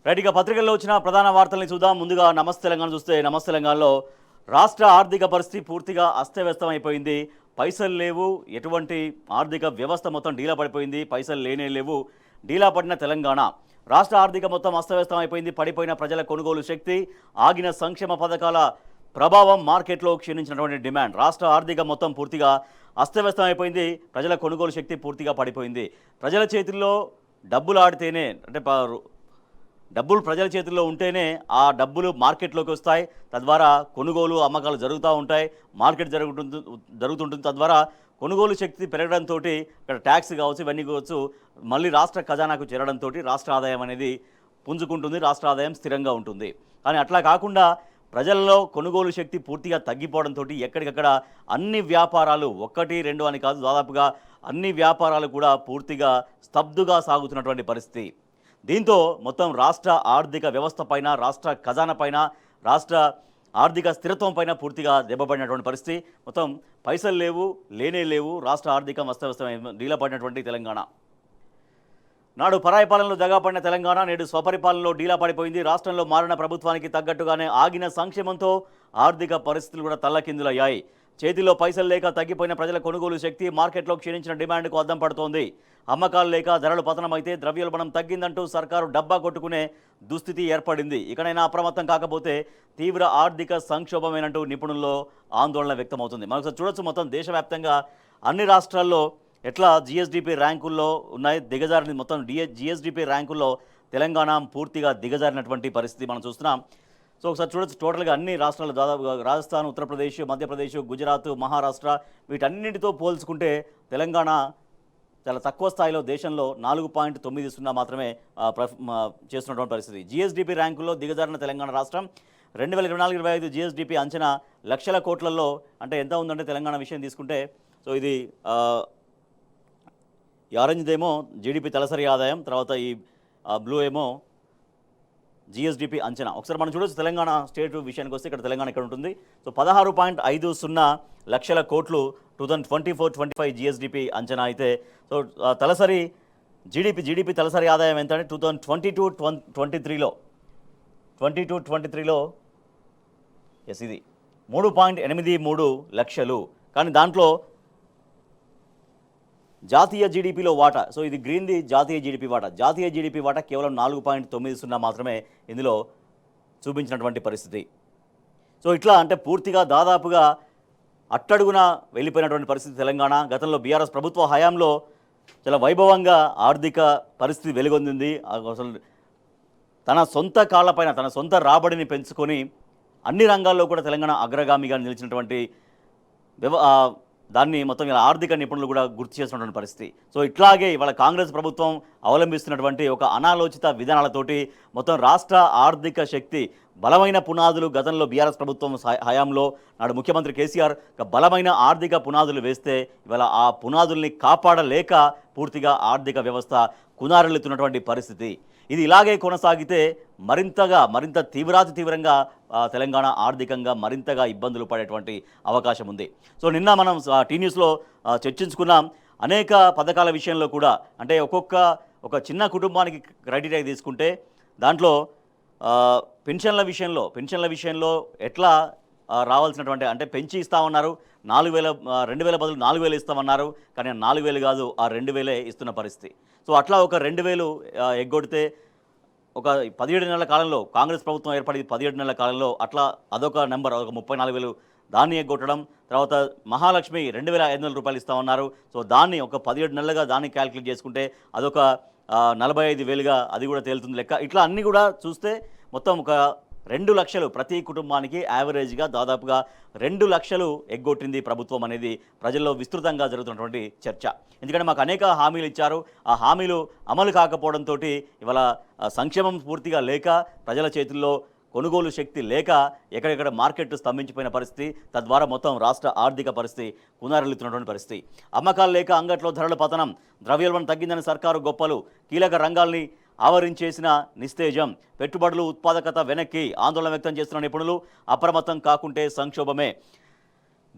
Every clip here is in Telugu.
రైట్గా పత్రికల్లో వచ్చిన ప్రధాన వార్తల్ని చూద్దాం. ముందుగా నమస్తే తెలంగాణ చూస్తే నమస్తే తెలంగాణలో రాష్ట్ర ఆర్థిక పరిస్థితి పూర్తిగా అస్తవ్యస్తం అయిపోయింది. పైసలు లేవు, ఎటువంటి ఆర్థిక వ్యవస్థ మొత్తం డీలా పడిపోయింది. పైసలు లేనే లేవు, డీలా పడిన తెలంగాణ. రాష్ట్ర ఆర్థిక మొత్తం అస్తవ్యస్తం అయిపోయింది. పడిపోయిన ప్రజల కొనుగోలు శక్తి, ఆగిన సంక్షేమ పథకాల ప్రభావం, మార్కెట్లో క్షీణించినటువంటి డిమాండ్. రాష్ట్ర ఆర్థిక మొత్తం పూర్తిగా అస్తవ్యస్తం అయిపోయింది. ప్రజల కొనుగోలు శక్తి పూర్తిగా పడిపోయింది. ప్రజల చేతుల్లో డబ్బులు ఆడితేనే అంటే డబ్బులు ప్రజల చేతుల్లో ఉంటేనే ఆ డబ్బులు మార్కెట్లోకి వస్తాయి. తద్వారా కొనుగోలు అమ్మకాలు జరుగుతూ ఉంటాయి, మార్కెట్ జరుగుతుంటుంది. తద్వారా కొనుగోలు శక్తి పెరగడంతో ఇక్కడ ట్యాక్స్ కావచ్చు, ఇవన్నీ కావచ్చు, మళ్ళీ రాష్ట్ర ఖజానాకు చేరడంతో రాష్ట్ర ఆదాయం అనేది పుంజుకుంటుంది, రాష్ట్ర ఆదాయం స్థిరంగా ఉంటుంది. కానీ అట్లా కాకుండా ప్రజల్లో కొనుగోలు శక్తి పూర్తిగా తగ్గిపోవడంతో ఎక్కడికక్కడ అన్ని వ్యాపారాలు, ఒక్కటి రెండు అని కాదు, దాదాపుగా అన్ని వ్యాపారాలు కూడా పూర్తిగా స్తబ్దుగా సాగుతున్నటువంటి పరిస్థితి. దీంతో మొత్తం రాష్ట్ర ఆర్థిక వ్యవస్థ పైన, రాష్ట్ర ఖజానా పైన, రాష్ట్ర ఆర్థిక స్థిరత్వం పైన పూర్తిగా దెబ్బపడినటువంటి పరిస్థితి. మొత్తం పైసలు లేవు, లేనే లేవు, రాష్ట్ర ఆర్థికం అస్తవ్యస్తం డీలా పడినటువంటి తెలంగాణ. నాడు పరాయి పాలనలో దగాపడిన తెలంగాణ నేడు స్వపరిపాలనలో డీలా పడిపోయింది. రాష్ట్రంలో మారిన ప్రభుత్వానికి తగ్గట్టుగానే ఆగిన సంక్షేమంతో ఆర్థిక పరిస్థితులు కూడా తల్లకిందులయ్యాయి. చేతిలో పైసలు లేక తగ్గిపోయిన ప్రజల కొనుగోలు శక్తి, మార్కెట్లో క్షీణించిన డిమాండ్కు అద్దం పడుతోంది. అమ్మకాలు లేక ధరలు పతనమైతే ద్రవ్యోల్బణం తగ్గిందంటూ సర్కారు డబ్బా కొట్టుకునే దుస్థితి ఏర్పడింది. ఇకనైనా అప్రమత్తం కాకపోతే తీవ్ర ఆర్థిక సంక్షోభమేనంటూ నిపుణుల్లో ఆందోళన వ్యక్తమవుతుంది. మనకు చూడొచ్చు, మొత్తం దేశవ్యాప్తంగా అన్ని రాష్ట్రాల్లో ఎట్లా జిఎస్డిపి ర్యాంకుల్లో ఉన్నాయి, దిగజారిన మొత్తం జిఎస్డిపి ర్యాంకుల్లో తెలంగాణ పూర్తిగా దిగజారినటువంటి పరిస్థితి మనం చూస్తున్నాం. సో ఒకసారి చూడొచ్చు, టోటల్గా అన్ని రాష్ట్రాలు దాదాపుగా రాజస్థాన్, ఉత్తరప్రదేశ్, మధ్యప్రదేశ్, గుజరాత్, మహారాష్ట్ర వీటన్నిటితో పోల్చుకుంటే తెలంగాణ చాలా తక్కువ స్థాయిలో దేశంలో 4.90 మాత్రమే చేస్తున్నటువంటి పరిస్థితి. జిఎస్డిపి ర్యాంకుల్లో దిగజారిన తెలంగాణ రాష్ట్రం 2024-25 జిఎస్డిపి అంచనా లక్షల కోట్లలో అంటే ఎంత ఉందంటే తెలంగాణ విషయం తీసుకుంటే, సో ఇది ఈ ఆరెంజ్దేమో జీడిపి తలసరి ఆదాయం, తర్వాత ఈ బ్లూ ఏమో జిఎస్డిపి అంచనా. ఒకసారి మనం చూడొచ్చు తెలంగాణ స్టేట్ విషయానికి వస్తే ఇక్కడ తెలంగాణ ఇక్కడ ఉంటుంది. సో 16.50 లక్షల కోట్లు 2024-25 జిఎస్డిపి అంచనా అయితే, సో తలసరి జీడిపి తలసరి ఆదాయం ఎంత అంటే 2022-23లో ఎస్ ఇది 3.83 లక్షలు. కానీ దాంట్లో జాతీయ జీడిపిలో వాటా, సో ఇది గ్రీన్ది జాతీయ జీడిపి వాటా, జాతీయ జీడిపి వాటా కేవలం 4.90 మాత్రమే ఇందులో చూపించినటువంటి పరిస్థితి. సో ఇట్లా అంటే పూర్తిగా దాదాపుగా అట్టడుగున వెళ్ళిపోయినటువంటి పరిస్థితి తెలంగాణ. గతంలో బీఆర్ఎస్ ప్రభుత్వ హయాంలో చాలా వైభవంగా ఆర్థిక పరిస్థితి వెలుగొందింది. అసలు తన సొంత కాళ్ళపైన తన సొంత రాబడిని పెంచుకొని అన్ని రంగాల్లో కూడా తెలంగాణ అగ్రగామిగా నిలిచినటువంటి దాన్ని మొత్తం ఇలా ఆర్థిక నిపుణులు కూడా గుర్తు చేస్తున్నటువంటి పరిస్థితి. సో ఇట్లాగే ఇవాళ కాంగ్రెస్ ప్రభుత్వం అవలంబిస్తున్నటువంటి ఒక అనాలోచిత విధానాలతోటి మొత్తం రాష్ట్ర ఆర్థిక శక్తి బలమైన పునాదులు గతంలో బీఆర్ఎస్ ప్రభుత్వం హయాంలో నాడు ముఖ్యమంత్రి కేసీఆర్ బలమైన ఆర్థిక పునాదులు వేస్తే ఇవాళ ఆ పునాదుల్ని కాపాడలేక పూర్తిగా ఆర్థిక వ్యవస్థ కునారెల్లుతున్నటువంటి పరిస్థితి. ఇది ఇలాగే కొనసాగితే మరింత తీవ్రంగా తెలంగాణ ఆర్థికంగా మరింతగా ఇబ్బందులు పడేటువంటి అవకాశం ఉంది. సో నిన్న మనం టీ న్యూస్లో చర్చించుకున్నాం అనేక పథకాల విషయంలో కూడా. అంటే ఒక చిన్న కుటుంబానికి క్రైటీరియా తీసుకుంటే దాంట్లో పెన్షన్ల విషయంలో ఎట్లా రావాల్సినటువంటి అంటే పెంచి ఇస్తామన్నారు, 2,000 బదులు 4,000 ఇస్తామన్నారు. కానీ 4,000 కాదు, ఆ 2,000 ఇస్తున్న పరిస్థితి. సో అట్లా ఒక 2,000 ఎగ్గొడితే ఒక 17 నెలల కాలంలో కాంగ్రెస్ ప్రభుత్వం ఏర్పడి 17 నెలల కాలంలో అట్లా అదొక నెంబర్, ఒక 34,000 దాన్ని ఎగ్గొట్టడం. తర్వాత మహాలక్ష్మి 2,500 రూపాయలు ఇస్తామన్నారు. సో దాన్ని ఒక 17 నెలలుగా దాన్ని క్యాల్కులేట్ చేసుకుంటే అదొక 45,000గా అది కూడా తేలుతుంది లెక్క. ఇట్లా అన్నీ కూడా చూస్తే మొత్తం ఒక 2 లక్షలు ప్రతి కుటుంబానికి యావరేజ్గా దాదాపుగా 2 లక్షలు ఎగ్గొట్టింది ప్రభుత్వం అనేది ప్రజల్లో విస్తృతంగా జరుగుతున్నటువంటి చర్చ. ఎందుకంటే మాకు అనేక హామీలు ఇచ్చారు, ఆ హామీలు అమలు కాకపోవడంతో ఇవాళ సంక్షేమం పూర్తిగా లేక, ప్రజల చేతుల్లో కొనుగోలు శక్తి లేక ఎక్కడెక్కడ మార్కెట్ స్తంభించిపోయిన పరిస్థితి. తద్వారా మొత్తం రాష్ట్ర ఆర్థిక పరిస్థితి కునారెల్లుతున్నటువంటి పరిస్థితి. అమ్మకాలు లేక అంగట్లో ధరల పతనం, ద్రవ్యోల్బణం తగ్గిందని సర్కారు గొప్పలు, కీలక రంగాల్ని ఆవరించేసిన నిస్తేజం, పెట్టుబడులు ఉత్పాదకత వెనక్కి, ఆందోళన వ్యక్తం చేస్తున్న నిపుణులు, అప్రమత్తం కాకుంటే సంక్షోభమే.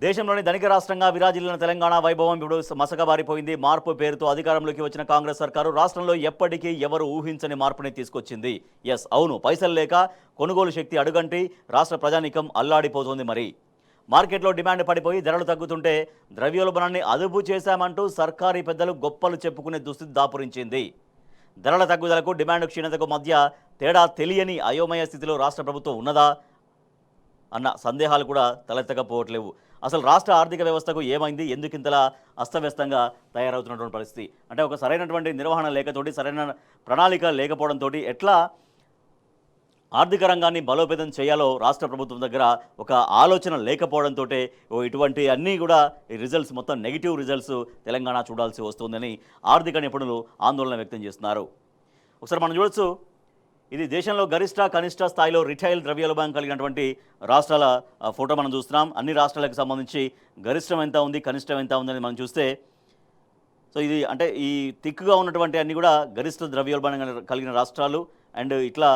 దేశంలోని ధనిక రాష్ట్రంగా విరాజిల్లిన తెలంగాణ వైభవం ఇప్పుడు మసకబారిపోయింది. మార్పు పేరుతో అధికారంలోకి వచ్చిన కాంగ్రెస్ సర్కారు రాష్ట్రంలో ఎప్పటికీ ఎవరు ఊహించని మార్పుని తీసుకొచ్చింది. ఎస్, అవును, పైసలు లేక కొనుగోలు శక్తి అడుగంటి రాష్ట్ర ప్రజానీకం అల్లాడిపోతోంది. మరి మార్కెట్లో డిమాండ్ పడిపోయి ధరలు తగ్గుతుంటే ద్రవ్యోల్బణాన్ని అదుపు చేశామంటూ సర్కారీ పెద్దలు గొప్పలు చెప్పుకునే దుస్థితి దాపురించింది. ధరల తగ్గుదలకు డిమాండ్ క్షీణతకు మధ్య తేడా తెలియని అయోమయ స్థితిలో రాష్ట్ర ప్రభుత్వం ఉన్నదా అన్న సందేహాలు కూడా తలెత్తకపోవట్లేవు. అసలు రాష్ట్ర ఆర్థిక వ్యవస్థకు ఏమైంది, ఎందుకు ఇంతలా అస్తవ్యస్తంగా తయారవుతున్నటువంటి పరిస్థితి అంటే ఒక సరైనటువంటి నిర్వహణ లేకతోటి, సరైన ప్రణాళిక లేకపోవడంతో ఎట్లా ఆర్థిక రంగాన్ని బలోపేతం చేయాలో రాష్ట్ర ప్రభుత్వం దగ్గర ఒక ఆలోచన లేకపోవడంతో ఇటువంటి అన్నీ కూడా ఈ రిజల్ట్స్ మొత్తం నెగిటివ్ రిజల్ట్స్ తెలంగాణ చూడాల్సి వస్తుందని ఆర్థిక నిపుణులు ఆందోళన వ్యక్తం చేస్తున్నారు. ఒకసారి మనం చూడొచ్చు, ఇది దేశంలో గరిష్ట కనిష్ట స్థాయిలో రిటైల్ ద్రవ్యోల్బణం కలిగినటువంటి రాష్ట్రాల ఫోటో మనం చూస్తున్నాం. అన్ని రాష్ట్రాలకు సంబంధించి గరిష్టం ఎంత ఉంది, కనిష్టం ఎంత ఉందని మనం చూస్తే, సో ఇది అంటే ఈ థిక్గా ఉన్నటువంటి అన్ని కూడా గరిష్ట ద్రవ్యోల్బణం కలిగిన రాష్ట్రాలు. అండ్ ఇట్లా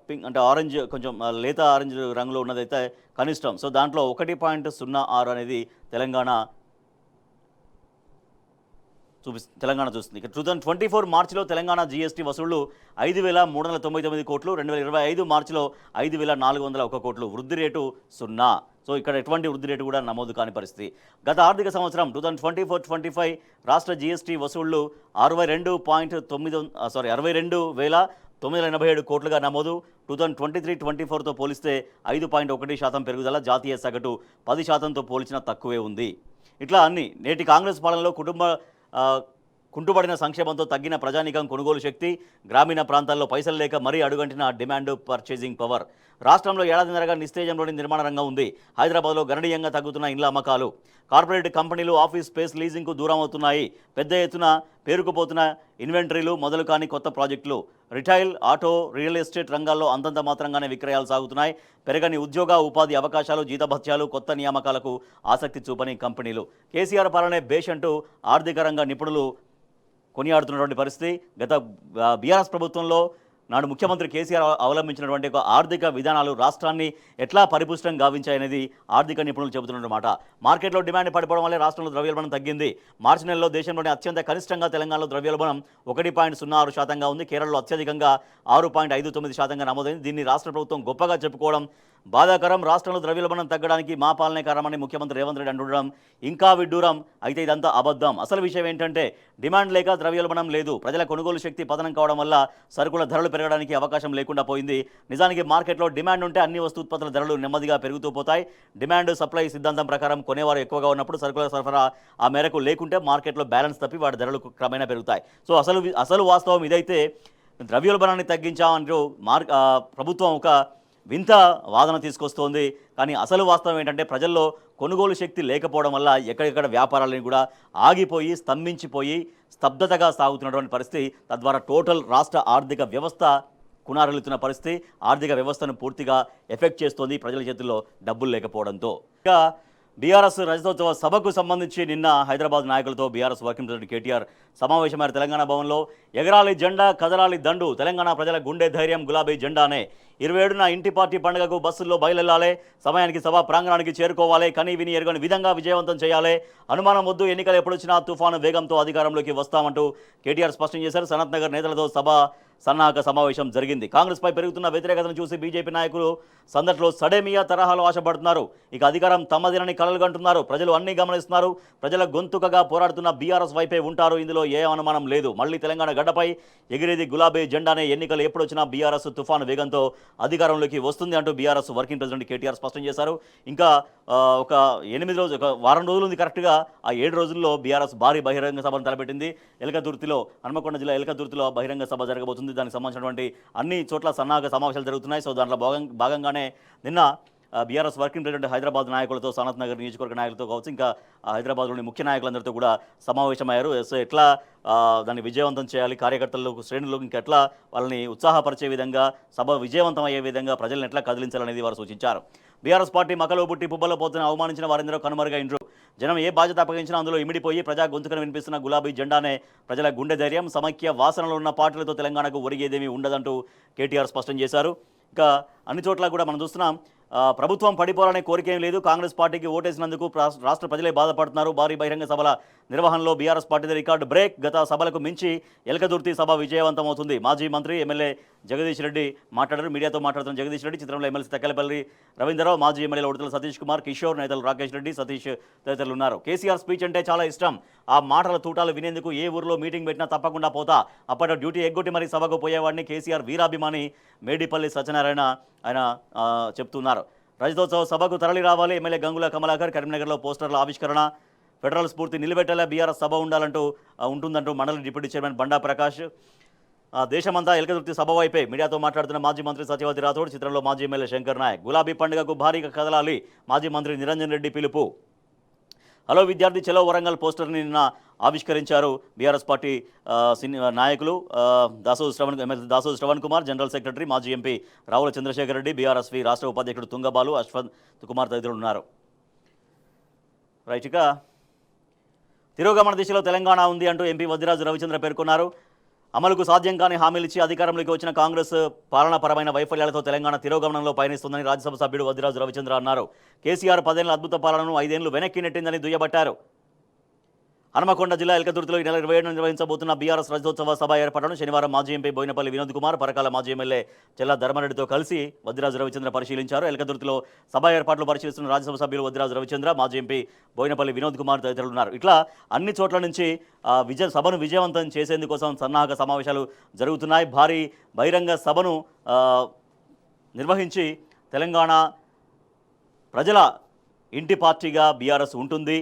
పింక్ అంటే ఆరెంజ్, కొంచెం లేత ఆరెంజ్ రంగులో ఉన్నదైతే కనిష్టం. సో దాంట్లో 1.06 అనేది తెలంగాణ చూస్తుంది. ఇక 2024 మార్చిలో తెలంగాణ జీఎస్టీ వసూళ్లు 5,399 కోట్లు, 2025 మార్చిలో 5,401 కోట్లు, వృద్ధి రేటు 0. సో ఇక్కడ ఎటువంటి వృద్ధి రేటు కూడా నమోదు కాని పరిస్థితి. గత ఆర్థిక సంవత్సరం 2024-25 రాష్ట్ర జీఎస్టీ వసూళ్లు 62,987 కోట్లుగా నమోదు. 2023-24తో పోలిస్తే 5.1% పెరుగుదల, జాతీయ సగటు 10%తో పోల్చిన తక్కువే ఉంది. ఇట్లా అన్ని నేటి కాంగ్రెస్ పాలనలో కుంటుపడిన సంక్షేమంతో తగ్గిన ప్రజానీకం కొనుగోలు శక్తి, గ్రామీణ ప్రాంతాల్లో పైసలు లేక మరీ అడుగంటిన డిమాండ్, పర్చేసింగ్ పవర్. రాష్ట్రంలో ఏడాదిన్నరగా నిస్తేజంలోని నిర్మాణ రంగం ఉంది. హైదరాబాద్లో గణనీయంగా తగ్గుతున్న ఇండ్ల అమ్మకాలు, కార్పొరేట్ కంపెనీలు ఆఫీస్ స్పేస్ లీజింగ్కు దూరం అవుతున్నాయి. పెద్ద ఎత్తున పేరుకుపోతున్న ఇన్వెంటరీలు, మొదలు కాని కొత్త ప్రాజెక్టులు. రిటైల్, ఆటో, రియల్ ఎస్టేట్ రంగాల్లో అంతంత మాత్రంగానే విక్రయాలు సాగుతున్నాయి. పెరగని ఉద్యోగ ఉపాధి అవకాశాలు, జీతభత్యాలు, కొత్త నియామకాలకు ఆసక్తి చూపని కంపెనీలు. కేసీఆర్ పాలనే బేష్ అంటూ ఆర్థిక రంగ నిపుణులు కొనియాడుతున్నటువంటి పరిస్థితి. గత బీఆర్ఎస్ ప్రభుత్వంలో నాడు ముఖ్యమంత్రి కేసీఆర్ అవలంబించినటువంటి ఒక ఆర్థిక విధానాలు రాష్ట్రాన్ని ఎట్లా పరిపుష్టం గావించాయనేది ఆర్థిక నిపుణులు చెబుతున్నమాట. మార్కెట్లో డిమాండ్ పడిపోవడం వల్లే రాష్ట్రంలో ద్రవ్యోల్బణం తగ్గింది. మార్చి నెలలో దేశంలోని అత్యంత కనిష్టంగా తెలంగాణలో ద్రవ్యోల్బణం 1.06% ఉంది. కేరళలో అత్యధికంగా 6.59% నమోదైంది. దీన్ని రాష్ట్ర ప్రభుత్వం గొప్పగా చెప్పుకోవడం బాధాకరం. రాష్ట్రంలో ద్రవ్యోల్బణం తగ్గడానికి మా పాలనే కారణమని ముఖ్యమంత్రి రేవంత్ రెడ్డి అంటుండడం ఇంకా విడ్డూరం. అయితే ఇదంతా అబద్ధం. అసలు విషయం ఏంటంటే డిమాండ్ లేక ద్రవ్యోల్బణం లేదు. ప్రజల కొనుగోలు శక్తి పతనం కావడం వల్ల సరుకుల ధరలు పెరగడానికి అవకాశం లేకుండా పోయింది. నిజానికి మార్కెట్లో డిమాండ్ ఉంటే అన్ని వస్తు ధరలు నెమ్మదిగా పెరుగుతూ పోతాయి. డిమాండ్ సప్లై సిద్ధాంతం ప్రకారం కొనేవారు ఎక్కువగా ఉన్నప్పుడు సరుకుల సరఫరా ఆ మేరకు లేకుంటే మార్కెట్లో బ్యాలెన్స్ తప్పి వాటి ధరలు క్రమేణా పెరుగుతాయి. సో అసలు వాస్తవం ఇదైతే ద్రవ్యోల్బణాన్ని తగ్గించామంటూ ప్రభుత్వం ఒక వింత వాదన తీసుకొస్తోంది. కానీ అసలు వాస్తవం ఏంటంటే ప్రజల్లో కొనుగోలు శక్తి లేకపోవడం వల్ల ఎక్కడెక్కడ వ్యాపారాలను కూడా ఆగిపోయి, స్తంభించిపోయి, స్తబ్దతగా సాగుతున్నటువంటి పరిస్థితి. తద్వారా టోటల్ రాష్ట్ర ఆర్థిక వ్యవస్థ కునారెలుతున్న పరిస్థితి. ఆర్థిక వ్యవస్థను పూర్తిగా ఎఫెక్ట్ చేస్తోంది ప్రజల చేతుల్లో డబ్బులు లేకపోవడంతో. ఇక బీఆర్ఎస్ రజతోత్సవ సభకు సంబంధించి నిన్న హైదరాబాద్ నాయకులతో బీఆర్ఎస్ వర్కింగ్ ప్రెసిడెంట్ కేటీఆర్ సమావేశమైన తెలంగాణ భవన్లో ఎగరాలి జెండా, కదలాలి దండు, తెలంగాణ ప్రజల గుండె ధైర్యం గులాబీ జెండానే. 27న ఇంటి పార్టీ పండుగకు బస్సుల్లో బయలుదేరాలి, సమయానికి సభా ప్రాంగణానికి చేరుకోవాలి, కనీ విని ఎరుగని విధంగా విజయవంతం చేయాలి, అనుమానం వద్దు, ఎన్నికలు ఎప్పుడొచ్చినా తుఫాను వేగంతో అధికారంలోకి వస్తామంటూ కేటీఆర్ స్పష్టం చేశారు. సనత్ నగర్ నేతలతో సభ సన్నాహక సమావేశం జరిగింది. కాంగ్రెస్పై పెరుగుతున్న వ్యతిరేకతను చూసి బీజేపీ నాయకులు సందట్లో సడేమియా తరహాలో ఆశపడుతున్నారు. ఇక అధికారం తమదినని కలలుగంటున్నారు. ప్రజలు అన్నీ గమనిస్తున్నారు. ప్రజల గొంతుకగా పోరాడుతున్న బీఆర్ఎస్ వైపే ఉంటారు. ఇందులో ఏ అనుమానం లేదు. మళ్ళీ తెలంగాణ గడ్డపై ఎగిరేది గులాబీ జెండానే. ఎన్నికలు ఎప్పుడొచ్చినా బీఆర్ఎస్ తుఫాను వేగంతో అధికారంలోకి వస్తుంది అంటూ బీఆర్ఎస్ వర్కింగ్ ప్రెసిడెంట్ కేటీఆర్ స్పష్టం చేశారు. ఇంకా ఒక వారం రోజులు ఉంది కరెక్ట్గా. ఆ 7 రోజుల్లో బీఆర్ఎస్ భారీ బహిరంగ సభను తలపెట్టింది. ఎలకతుర్తిలో, హన్మకొండ జిల్లా ఎలకతుర్తిలో బహిరంగ సభ జరగబోతుంది. దానికి సంబంధించినటువంటి అన్ని చోట్ల సన్నాహక సమావేశాలు జరుగుతున్నాయి. సో దాంట్లో భాగంగానే నిన్న బీఆర్ఎస్ వర్కింగ్ ప్రెసిడెంట్ హైదరాబాద్ నాయకులతో, సనత్ నగర్ నియోజకవర్గ నాయకులతో కావచ్చు, ఇంకా హైదరాబాద్లోని ముఖ్య నాయకులందరితో కూడా సమావేశమయ్యారు. సో ఎట్లా దాన్ని విజయవంతం చేయాలి, కార్యకర్తలకు, శ్రేణులకు ఇంకెట్లా వాళ్ళని ఉత్సాహపరిచే విధంగా, సభ విజయవంతం అయ్యే విధంగా ప్రజలను ఎట్లా కదిలించాలనేది వారు సూచించారు. బీఆర్ఎస్ పార్టీ మకలో పుట్టి పుబ్బలో పోతున్న అవమానించిన వారందరూ కనుమరుగైండ్రు. జనం ఏ బాధ్యత అప్పగించినా అందులో ఇమిడిపోయి ప్రజా గొంతుకను వినిపిస్తున్న గులాబీ జెండానే ప్రజల గుండె ధైర్యం. సమైక్య వాసనలో ఉన్న పార్టీలతో తెలంగాణకు ఒరిగేదేమీ ఉండదంటూ కేటీఆర్ స్పష్టం చేశారు. ఇంకా అన్ని చోట్ల కూడా మనం చూస్తున్నాం, ప్రభుత్వం పడిపోవాలనే కోరిక ఏం లేదు. కాంగ్రెస్ పార్టీకి ఓటేసినందుకు రాష్ట్ర ప్రజలే బాధపడుతున్నారు. భారీ బహిరంగ సభల నిర్వహణలో బీఆర్ఎస్ పార్టీది రికార్డు బ్రేక్. గత సభలకు మించి ఎలకదుర్తి సభ విజయవంతమవుతుంది. మాజీ మంత్రి ఎమ్మెల్యే జగదీష్ రెడ్డి మాట్లాడారు. మీడియాతో మాట్లాడుతున్న జగదీష్ రెడ్డి చిత్రంలో ఎమ్మెల్సీ తక్కలపల్లి రవీంద్రరావు, మాజీ ఎమ్మెల్యేలు ఉడతల సతీష్ కుమార్, కిషోర్, నేతలు రాకేష్ రెడ్డి, సతీష్ తదితరులు ఉన్నారు. కేసీఆర్ స్పీచ్ అంటే చాలా ఇష్టం. ఆ మాటల తూటాలు వినేందుకు ఏ ఊరిలో మీటింగ్ పెట్టినా తప్పకుండా పోతా. అప్పటి డ్యూటీ ఎగ్గొట్టి మరీ సభకు పోయేవాడిని. కేసీఆర్ వీరాభిమాని మేడిపల్లి సత్యనారాయణ ఆయన చెప్తున్నారు. రజతోత్సవ సభకు తరలి రావాలి. ఎమ్మెల్యే గంగుల కమలాకర్ కరీంనగర్లో పోస్టర్ల ఆవిష్కరణ. ఫెడరల్ స్ఫూర్తి నిలబెట్టేలా బీఆర్ఎస్ సభ ఉంటుందంటూ మండలి డిప్యూటీ చైర్మన్ బండా ప్రకాష్. దేశమంతా ఎలకదుర్తి సభ వైపే మీడియాతో మాట్లాడుతున్న మాజీ మంత్రి సత్యవతి రాథోడ్, చిత్రంలో మాజీ ఎమ్మెల్యే శంకర్ నాయక్. గులాబీ పండుగకు భారీగా కదలాలి. మాజీ మంత్రి నిరంజన్ రెడ్డి పిలుపు. హలో విద్యార్థి చలో వరంగల్ పోస్టర్ని నిన్న ఆవిష్కరించారు బీఆర్ఎస్ పార్టీ నాయకులు. MLC Dasoju Shravan Kumar, general secretary మాజీ ఎంపీ రావుల చంద్రశేఖర్ రెడ్డి, బీఆర్ఎస్వి రాష్ట్ర ఉపాధ్యక్షుడు తుంగబాలు, అశ్వంత్ కుమార్ తదితరులు ఉన్నారు. రైట్, ఇక తిరోగమన దిశలో తెలంగాణ ఉంది అంటూ ఎంపీ వద్దిరాజు రవిచంద్ర పేర్కొన్నారు. అమలుకు సాధ్యం కాని హామీలిచ్చి అధికారంలోకి వచ్చిన కాంగ్రెస్ పాలనాపరమైన వైఫల్యాలతో తెలంగాణ తిరోగమనంలో పయనిస్తుందని రాజ్యసభ సభ్యుడు వద్దిరాజు రవిచంద్ర అన్నారు. కేసీఆర్ 10 ఏళ్ల అద్భుత పాలనను 5 ఏళ్లు వెనక్కి నెట్టిందని దుయ్యబట్టారు. హనుమకొండ జిల్లా ఎలకదుర్తిలో ఈ నెల 27న నిర్వహించబోతున్న బీఆర్ఎస్ రజతోత్సవ సభ ఏర్పాటును శనివారం మాజీ ఎంపీ బోయినపల్లి వినోద్ కుమార్, పరకాల మాజీ ఎమ్మెల్యే చెల్లా ధర్మారెడ్డితో కలిసి వద్దిరాజు రవిచంద్ర పరిశీలించారు. ఎలకదుర్తిలో సభ ఏర్పాట్లు పరిశీలిస్తున్న రాజ్యసభ సభ్యులు వద్దిరాజు రవిచంద్ర, మాజీ ఎంపీ బోయినపల్లి వినోద్ కుమార్ తదితరులు ఉన్నారు. ఇట్లా అన్ని చోట్ల నుంచి సభను విజయవంతం చేసేందుకోసం సన్నాహక సమావేశాలు జరుగుతున్నాయి. భారీ బహిరంగ సభను నిర్వహించి తెలంగాణ ప్రజల ఇంటి పార్టీగా బీఆర్ఎస్ ఉంటుంది.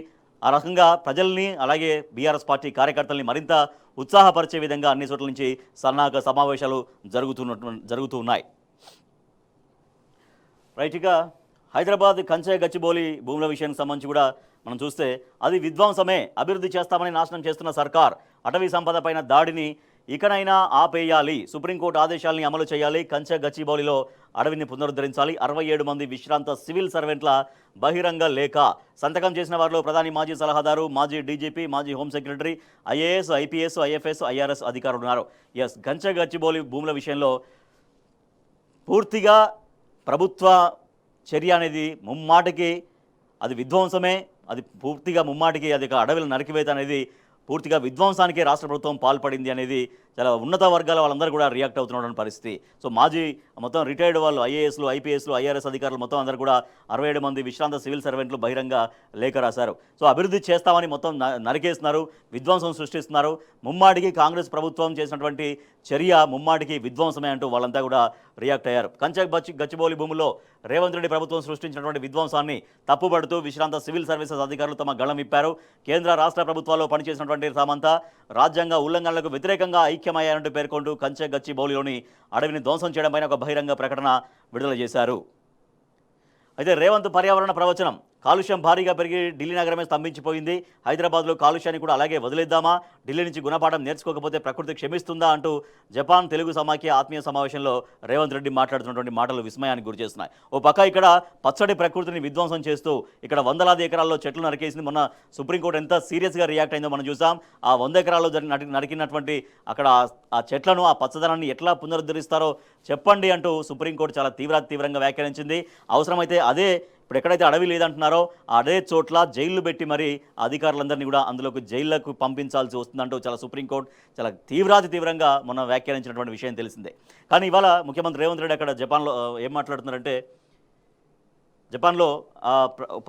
ఆ రకంగా ప్రజల్ని అలాగే బీఆర్ఎస్ పార్టీ కార్యకర్తల్ని మరింత ఉత్సాహపరిచే విధంగా అన్ని చోట్ల నుంచి సన్నాహక సమావేశాలు జరుగుతూ ఉన్నాయి. రైట్, ఇక హైదరాబాద్ కంచె గచ్చిబౌలి భూముల విషయానికి సంబంధించి కూడా మనం చూస్తే అది విధ్వంసమే. అభివృద్ధి చేస్తామని నాశనం చేస్తున్న సర్కార్ అటవీ సంపద పైన దాడిని ఇకనైనా ఆపేయాలి. సుప్రీంకోర్టు ఆదేశాలని అమలు చేయాలి. కంచె గచ్చిబౌలిలో అడవిని పునరుద్ధరించాలి. 67 మంది విశ్రాంత సివిల్ సర్వెంట్ల బహిరంగ లేఖ. సంతకం చేసిన వారిలో ప్రధాని మాజీ సలహాదారు, మాజీ డీజీపీ, మాజీ home secretary, IAS, IPS, IFS, IRS అధికారులు ఉన్నారు. కంచె గచ్చిబౌలి భూముల విషయంలో పూర్తిగా ప్రభుత్వ చర్య అనేది ముమ్మాటికి అది విధ్వంసమే. అది పూర్తిగా ముమ్మాటికి అది అడవిల నరికివేత అనేది పూర్తిగా విధ్వంసానికే రాష్ట్ర ప్రభుత్వం పాల్పడింది అనేది చాలా ఉన్నత వర్గాల వాళ్ళందరూ కూడా రియాక్ట్ అవుతున్నటువంటి పరిస్థితి. సో మాజీ మొత్తం రిటైర్డ్ వాళ్ళు ఐఏఎస్లు, ఐపీఎస్లు, ఐఆర్ఎస్ అధికారులు మొత్తం అందరూ కూడా 67 మంది విశ్రాంత సివిల్ సర్వెంట్లు బహిరంగ లేఖ రాశారు. సో అభివృద్ధి చేస్తామని మొత్తం నరికేస్తున్నారు, విధ్వంసం సృష్టిస్తున్నారు. ముమ్మాటికి కాంగ్రెస్ ప్రభుత్వం చేసినటువంటి చర్య ముమ్మాటికి విధ్వంసమే అంటూ వాళ్ళంతా కూడా రియాక్ట్ అయ్యారు. కంచె గచ్చిబౌలి భూముల్లో రేవంత్ రెడ్డి ప్రభుత్వం సృష్టించినటువంటి విధ్వంసాన్ని తప్పుపడుతూ విశ్రాంత సివిల్ సర్వీసెస్ అధికారులు తమ గళం ఇప్పారు. కేంద్ర రాష్ట్ర ప్రభుత్వాల్లో పనిచేసినటువంటి తామంతా రాజ్యాంగ ఉల్లంఘనలకు వ్యతిరేకంగా ఐక్యమయ్యారంటూ పేర్కొంటూ కంచె గచ్చిబౌలిలోని అడవిని ధ్వంసం చేయడం పైన ఒక బహిరంగ ప్రకటన విడుదల చేశారు. అయితే రేవంత్ పర్యావరణ ప్రవచనం. కాలుష్యం భారీగా పెరిగి ఢిల్లీ నగరమే స్తంభించిపోయింది. హైదరాబాద్లో కాలుష్యాన్ని కూడా అలాగే వదిలేద్దామా? ఢిల్లీ నుంచి గుణపాఠం నేర్చుకోకపోతే ప్రకృతి క్షమిస్తుందా అంటూ జపాన్ తెలుగు సమాఖ్య ఆత్మీయ సమావేశంలో రేవంత్ రెడ్డి మాట్లాడుతున్నటువంటి మాటలు విస్మయానికి గురిచేస్తున్నాయి. ఓ పక్క ఇక్కడ పచ్చడి ప్రకృతిని విధ్వంసం చేస్తూ ఇక్కడ వందలాది ఎకరాల్లో చెట్లు నరికేసింది. మొన్న సుప్రీంకోర్టు ఎంత సీరియస్గా రియాక్ట్ అయిందో మనం చూసాం. ఆ 100 ఎకరాల్లో నరికినటువంటి అక్కడ ఆ చెట్లను, ఆ పచ్చదనాన్ని ఎట్లా పునరుద్ధరిస్తారో చెప్పండి అంటూ సుప్రీంకోర్టు చాలా తీవ్రంగా వ్యాఖ్యానించింది. అవసరమైతే అదే ఇప్పుడు ఎక్కడైతే అడవి లేదంటున్నారో అదే చోట్ల జైళ్లు పెట్టి మరి అధికారులందరినీ కూడా అందులోకి జైళ్లకు పంపించాల్సి వస్తుందంటూ చాలా సుప్రీంకోర్టు చాలా తీవ్రంగా మొన్న వ్యాఖ్యానించినటువంటి విషయం తెలిసిందే. కానీ ఇవాళ ముఖ్యమంత్రి రేవంత్ రెడ్డి అక్కడ జపాన్లో ఏం మాట్లాడుతున్నారంటే జపాన్లో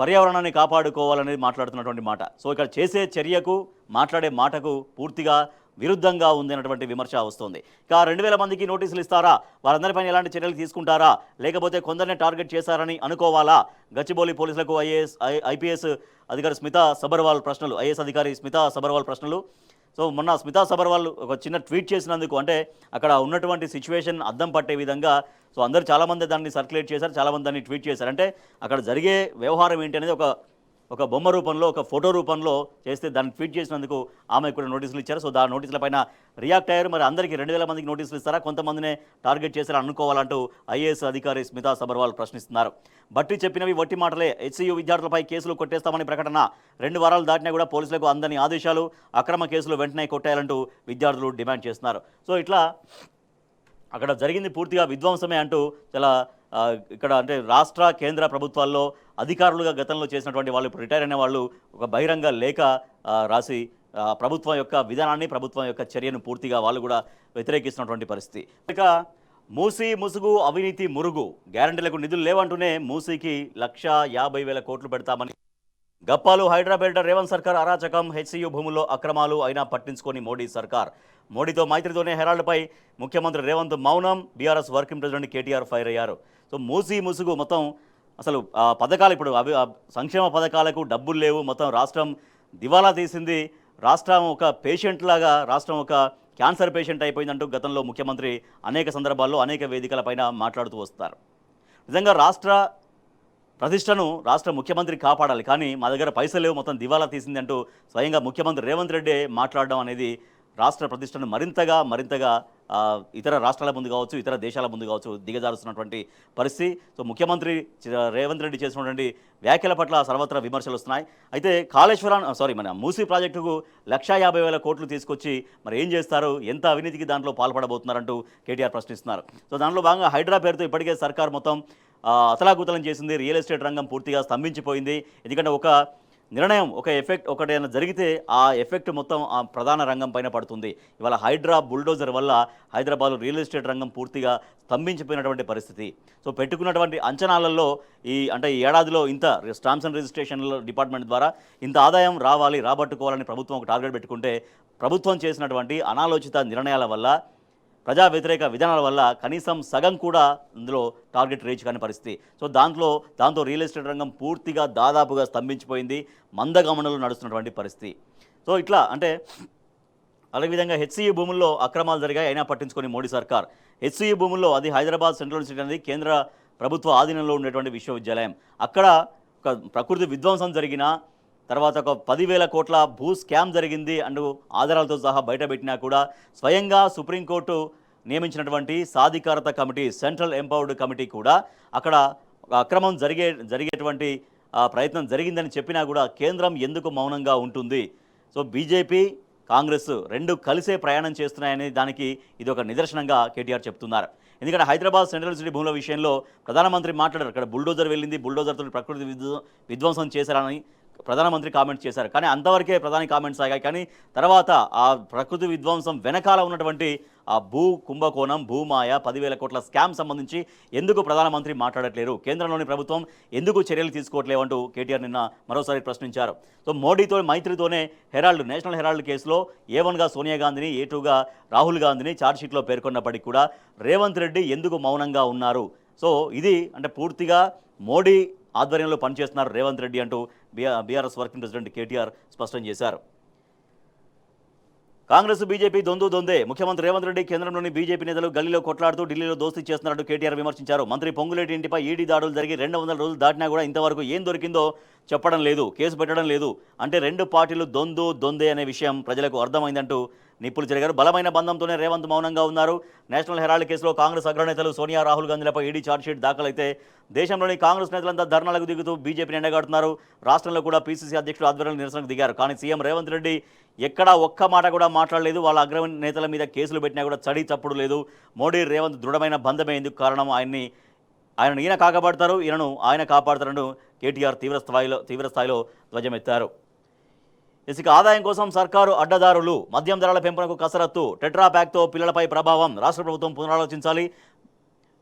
పర్యావరణాన్ని కాపాడుకోవాలనేది మాట్లాడుతున్నటువంటి మాట. సో ఇక్కడ చేసే చర్యకు మాట్లాడే మాటకు పూర్తిగా విరుద్ధంగా ఉంది అన్నటువంటి విమర్శ వస్తుంది. ఇక 2000 మందికి నోటీసులు ఇస్తారా? వారందరిపైన ఎలాంటి చర్యలు తీసుకుంటారా? లేకపోతే కొందరినే టార్గెట్ చేశారని అనుకోవాలా? గచ్చిబౌలి పోలీసులకు ఐపీఎస్ అధికారి స్మితా సబర్వాల్ ప్రశ్నలు. ఐఏఎస్ అధికారి స్మితా సబర్వాల్ ప్రశ్నలు. సో మొన్న స్మితా సబర్వాల్ ఒక చిన్న ట్వీట్ చేసినందుకు, అంటే అక్కడ ఉన్నటువంటి సిచ్యువేషన్ అద్దం పట్టే విధంగా సో అందరూ చాలామంది దాన్ని సర్క్యులేట్ చేశారు, చాలామంది దాన్ని ట్వీట్ చేశారు. అంటే అక్కడ జరిగే వ్యవహారం ఏంటి అనేది ఒక బొమ్మ రూపంలో, ఒక ఫోటో రూపంలో చేస్తే దాన్ని ట్వీట్ చేసినందుకు ఆమె కూడా నోటీసులు ఇచ్చారు. సో దాని నోటీసులపైన రియాక్ట్ అయ్యారు. మరి అందరికీ 2000 మందికి నోటీసులు ఇస్తారా? కొంతమందినే టార్గెట్ చేశారని అనుకోవాలంటూ ఐఏఎస్ అధికారి స్మితా సబర్వాల్ ప్రశ్నిస్తున్నారు. బట్టి చెప్పినవి వట్టి మాటలే. హెచ్సీయూ విద్యార్థులపై కేసులు కొట్టేస్తామని ప్రకటన. 2 వారాలు దాటినా కూడా పోలీసులకు అందని ఆదేశాలు. అక్రమ కేసులు వెంటనే కొట్టేయాలంటూ విద్యార్థులు డిమాండ్ చేస్తున్నారు. సో ఇట్లా అక్కడ జరిగింది పూర్తిగా విధ్వంసమే అంటూ చాలా ఇక్కడ అంటే రాష్ట్ర కేంద్ర ప్రభుత్వాల్లో అధికారులుగా గతంలో చేసినటువంటి వాళ్ళు ఇప్పుడు రిటైర్ అయిన వాళ్ళు ఒక బహిరంగ లేఖ రాసి ప్రభుత్వం యొక్క విధానాన్ని ప్రభుత్వం యొక్క చర్యను పూర్తిగా వాళ్ళు కూడా వ్యతిరేకిస్తున్నటువంటి పరిస్థితి. ఇక మూసీ ముసుగు అవినీతి మురుగు గ్యారంటీలకు నిధులు లేవంటూనే మూసీకి 1,50,000 కోట్లు పెడతామని గప్పాలు. హైదరాబాద్ రేవంత్ సర్కార్ అరాచకం, హెచ్సియు భూముల్లో అక్రమాలు అయినా పట్టించుకొని మోడీ సర్కార్. మోడీతో మైత్రితోనే హెరాల్డ్పై ముఖ్యమంత్రి రేవంత్ మౌనం, BRS working president KTR fire అయ్యారు. సో మూసీ ముసుగు మొత్తం అసలు పథకాలు ఇప్పుడు సంక్షేమ పథకాలకు డబ్బులు లేవు, మొత్తం రాష్ట్రం దివాలా తీసింది, రాష్ట్రం ఒక పేషెంట్ లాగా రాష్ట్రం ఒక క్యాన్సర్ పేషెంట్ అయిపోయిందంటూ గతంలో ముఖ్యమంత్రి అనేక సందర్భాల్లో అనేక వేదికలపైన మాట్లాడుతూ వస్తారు. నిజంగా రాష్ట్ర ప్రతిష్టను రాష్ట్ర ముఖ్యమంత్రి కాపాడాలి, కానీ మా దగ్గర పైసలు లేవు, మొత్తం దివాలా తీసింది అంటూ స్వయంగా ముఖ్యమంత్రి రేవంత్ రెడ్డి మాట్లాడడం అనేది రాష్ట్ర ప్రతిష్టను మరింతగా ఇతర రాష్ట్రాల ముందు కావచ్చు, ఇతర దేశాల ముందు కావచ్చు దిగజారుస్తున్నటువంటి పరిస్థితి. సో ముఖ్యమంత్రి రేవంత్ రెడ్డి చేసినటువంటి వ్యాఖ్యల పట్ల సర్వత్రా విమర్శలు వస్తున్నాయి. అయితే మన మూసీ ప్రాజెక్టుకు 1,50,000 కోట్లు తీసుకొచ్చి మరి ఏం చేస్తారు, ఎంత అవినీతికి దాంట్లో పాల్పడబోతున్నారంటూ కేటీఆర్ ప్రశ్నిస్తున్నారు. సో దాంట్లో భాగంగా హైడ్రా పేరుతో ఇప్పటికే సర్కార్ మొత్తం అతలాకుతలం చేసింది, రియల్ ఎస్టేట్ రంగం పూర్తిగా స్తంభించిపోయింది. ఎందుకంటే ఒక నిర్ణయం, ఒక ఎఫెక్ట్ ఒకటైనా జరిగితే ఆ ఎఫెక్ట్ మొత్తం ఆ ప్రధాన రంగం పైన పడుతుంది. ఇవాళ హైడ్రా బుల్డోజర్ వల్ల హైదరాబాద్ రియల్ ఎస్టేట్ రంగం పూర్తిగా స్తంభించిపోయినటువంటి పరిస్థితి. సో పెట్టుకున్నటువంటి అంచనాలలో ఈ ఏడాదిలో ఇంత స్టాంప్స్ అండ్ రిజిస్ట్రేషన్ల డిపార్ట్మెంట్ ద్వారా ఇంత ఆదాయం రాబట్టుకోవాలని ప్రభుత్వం ఒక టార్గెట్ పెట్టుకుంటే ప్రభుత్వం చేసినటువంటి అనాలోచిత నిర్ణయాల వల్ల, ప్రజా వ్యతిరేక విధానాల వల్ల కనీసం సగం కూడా ఇందులో టార్గెట్ రీచ్ కాని పరిస్థితి. సో దాంతో రియల్ ఎస్టేట్ రంగం పూర్తిగా దాదాపుగా స్తంభించిపోయింది, మందగమనంలో నడుస్తున్నటువంటి పరిస్థితి. సో ఇట్లా అదేవిధంగా హెచ్సియు భూముల్లో అక్రమాలు జరిగాయి, అయినా పట్టించుకొని మోడీ సర్కార్. హెచ్సియు భూముల్లో అది హైదరాబాద్ సెంట్రల్ యూనివర్సిటీ అనేది కేంద్ర ప్రభుత్వ ఆధీనంలో ఉండేటువంటి విశ్వవిద్యాలయం. అక్కడ ఒక ప్రకృతి విధ్వంసం జరిగిన తర్వాత ఒక 10,000 కోట్ల భూ స్కామ్ జరిగింది అంటూ ఆధారాలతో సహా బయటపెట్టినా కూడా స్వయంగా సుప్రీంకోర్టు నియమించినటువంటి సాధికారత కమిటీ, సెంట్రల్ ఎంపవర్డ్ కమిటీ కూడా అక్కడ అక్రమం జరిగేటువంటి ప్రయత్నం జరిగిందని చెప్పినా కూడా కేంద్రం ఎందుకు మౌనంగా ఉంటుంది? సో బీజేపీ కాంగ్రెస్ రెండు కలిసే ప్రయాణం చేస్తున్నాయనే దానికి ఇది ఒక నిదర్శనంగా కేటీఆర్ చెప్తున్నారు. ఎందుకంటే హైదరాబాద్ సెంట్రల్ యూనివర్సిటీ భూముల విషయంలో ప్రధానమంత్రి మాట్లాడారు, అక్కడ బుల్డోజర్ వెళ్ళింది, బుల్డోజర్తో ప్రకృతి విధ్వంసం చేశారని ప్రధానమంత్రి కామెంట్స్ చేశారు. కానీ అంతవరకే ప్రధాని కామెంట్స్ ఆగాయి. కానీ తర్వాత ఆ ప్రకృతి విధ్వంసం వెనకాల ఉన్నటువంటి ఆ భూ కుంభకోణం, భూమాయ, 10,000 కోట్ల స్కామ్ సంబంధించి ఎందుకు ప్రధానమంత్రి మాట్లాడట్లేరు, కేంద్రంలోని ప్రభుత్వం ఎందుకు చర్యలు తీసుకోవట్లేవంటూ కేటీఆర్ నిన్న మరోసారి ప్రశ్నించారు. సో మోడీతో మైత్రితోనే నేషనల్ హెరాల్డ్ కేసులో A1గా సోనియా గాంధీని, A2గా రాహుల్ గాంధీని ఛార్జ్షీట్లో పేర్కొన్నప్పటికీ కూడా రేవంత్ రెడ్డి ఎందుకు మౌనంగా ఉన్నారు? సో ఇది పూర్తిగా మోడీ ఆధ్వర్యంలో పనిచేస్తున్నారు రేవంత్ రెడ్డి అంటూ బీఆర్ఎస్ వర్కింగ్ ప్రెసిడెంట్ కేటీఆర్ స్పష్టం చేశారు. కాంగ్రెస్ బీజేపీ దొందే. ముఖ్యమంత్రి రేవంత్ రెడ్డి కేంద్రంలోని బీజేపీ నేతలు గల్లీలో కొట్లాడుతూ ఢిల్లీలో దోస్తీ చేస్తున్నారంటూ కేటీఆర్ విమర్శించారు. మంత్రి పొంగులేటి ఇంటిపై ఈడీ దాడులు జరిగి 200 రోజులు దాటినా కూడా ఇంతవరకు ఏం దొరికిందో చెప్పడం లేదు, కేసు పెట్టడం లేదు. అంటే రెండు పార్టీలు దొందే అనే విషయం ప్రజలకు అర్థమైందంటూ నిప్పులు చెరిగారు. బలమైన బంధంతోనే రేవంత్ మౌనంగా ఉన్నారు. నేషనల్ హెరాల్డ్ కేసులో కాంగ్రెస్ అగ్రనేతలు సోనియా, రాహుల్ గాంధీలపై ఈడీ ఛార్జ్షీట్ దాఖలైతే దేశంలోని కాంగ్రెస్ నేతలంతా ధర్నాలకు దిగుతూ బీజేపీని ఎండగాడుతున్నారు. రాష్ట్రంలో కూడా పీసీసీ అధ్యక్షుడు ఆధ్వర్యంలో నిరసనకు దిగారు. కానీ సీఎం రేవంత్ రెడ్డి ఎక్కడా ఒక్క మాట కూడా మాట్లాడలేదు. వాళ్ళ అగ్రనేతల మీద కేసులు పెట్టినా కూడా చడి చప్పుడు లేదు. మోడీ రేవంత్ దృఢమైన బంధమే ఎందుకు కారణం, ఆయనను ఈయన కాకపడతారు, ఈయనను ఆయన కాపాడతారంటూ కేటీఆర్ తీవ్రస్థాయిలో ధ్వజమెత్తారు. ఇసుక ఆదాయం కోసం సర్కారు అడ్డదారులు, మద్యం ధరల పెంపునకు కసరత్తు, టెట్రా ప్యాక్తో పిల్లలపై ప్రభావం, రాష్ట్ర ప్రభుత్వం పునరాలోచించాలి.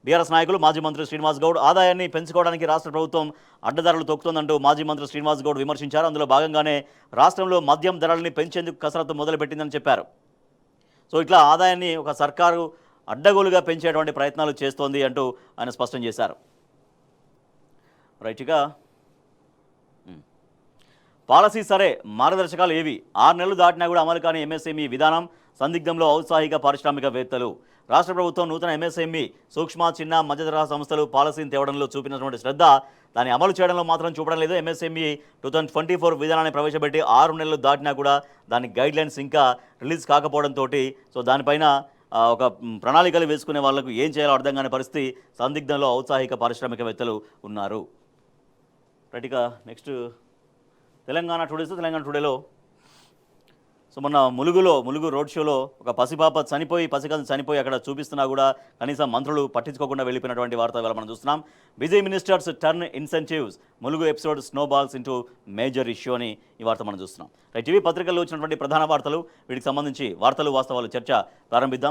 బీఆర్ఎస్ నాయకులు మాజీ మంత్రి శ్రీనివాస్ గౌడ్ ఆదాయాన్ని పెంచుకోవడానికి రాష్ట్ర ప్రభుత్వం అడ్డదారులు తొక్కుతోందంటూ మాజీ మంత్రి శ్రీనివాస్ గౌడ్ విమర్శించారు. అందులో భాగంగానే రాష్ట్రంలో మద్యం ధరల్ని పెంచేందుకు కసరత్తు మొదలుపెట్టిందని చెప్పారు. సో ఇట్లా ఆదాయాన్ని ఒక సర్కారు అడ్డగోలుగా పెంచేటువంటి ప్రయత్నాలు చేస్తోంది అంటూ ఆయన స్పష్టం చేశారు. రైట్గా పాలసీ సరే, మార్గదర్శకాలు ఏవి? 6 నెలలు దాటినా కూడా అమలు కాని ఎంఎస్ఎంఈ విధానం, సందిగ్ధంలో ఔత్సాహిక పారిశ్రామికవేత్తలు. రాష్ట్ర ప్రభుత్వం నూతన ఎంఎస్ఎంఈ, సూక్ష్మ చిన్న మధ్యతరహా సంస్థలు పాలసీని తేవడంలో చూపినటువంటి శ్రద్ధ దాన్ని అమలు చేయడంలో మాత్రం చూపడం లేదు. ఎంఎస్ఎంఈ 2024 విధానాన్ని ప్రవేశపెట్టి 6 నెలలు దాటినా కూడా దాని గైడ్లైన్స్ ఇంకా రిలీజ్ కాకపోవడంతో సో దానిపైన ఒక ప్రణాళికలు వేసుకునే వాళ్లకు ఏం చేయాలో అర్థం కాని పరిస్థితి, సందిగ్ధంలో ఔత్సాహిక పారిశ్రామికవేత్తలు ఉన్నారు. రైట్గా నెక్స్ట్ తెలంగాణ టుడేలో సో మొన్న ములుగు రోడ్ షోలో ఒక పసిపాప పసికందు చనిపోయి అక్కడ చూపిస్తున్నా కూడా కనీసం మంత్రులు పట్టించుకోకుండా వెళ్ళిపోయినటువంటి వార్త ఇవాళ మనం చూస్తున్నాం. Busy ministers turn incentives, Mulugu episode snowballs into major issue అని ఈ వార్త మనం చూస్తున్నాం. టీవీ పత్రికల్లో వచ్చినటువంటి ప్రధాన వార్తలు, వీటికి సంబంధించి వార్తలు వాస్తవాలు చర్చ ప్రారంభిద్దాం.